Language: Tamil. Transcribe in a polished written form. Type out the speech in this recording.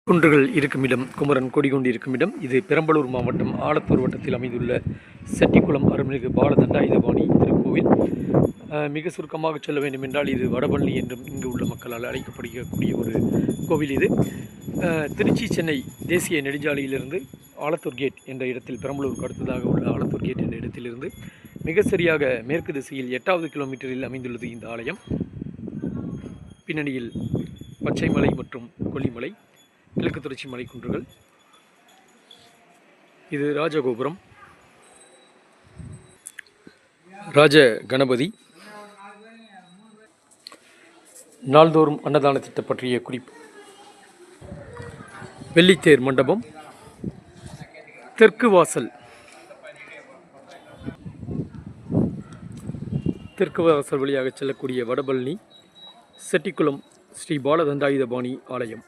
குன்றுகள் இருக்குமிடம் குமரன் கொடிகொண்டு இருக்குமிடம். இது பெரம்பலூர் மாவட்டம் ஆலத்தூர் வட்டத்தில் அமைந்துள்ள செட்டிக்குளம் அருள்மிகு பாலதண்டாயுதபாணி திருக்கோவில். மிக சுருக்கமாக சொல்ல வேண்டுமென்றால் இது வடபழனி என்றும் இங்கு உள்ள மக்களால் அழைக்கப்படுகக்கூடிய ஒரு கோவில். இது திருச்சி சென்னை தேசிய நெடுஞ்சாலையிலிருந்து ஆலத்தூர் கேட் என்ற இடத்தில், பெரம்பலூருக்கு அடுத்ததாக உள்ள ஆலத்தூர் கேட் என்ற இடத்திலிருந்து மிக சரியாக மேற்கு திசையில் 8வது கிலோமீட்டரில் அமைந்துள்ளது இந்த ஆலயம். பின்னணியில் பச்சைமலை மற்றும் கொல்லிமலை, கிழக்கு தொடர்ச்சி மலை குன்றுகள். இது ராஜகோபுரம், ராஜ கணபதி. நாள்தோறும் அன்னதான திட்டம் பற்றிய குறிப்பு. வெள்ளித்தேர் மண்டபம், தெற்கு வாசல். தெற்கு வாசல் வழியாக செல்லக்கூடிய வடபழனி செட்டிக்குளம் ஸ்ரீ பாலதண்டாயுதபாணி ஆலயம்.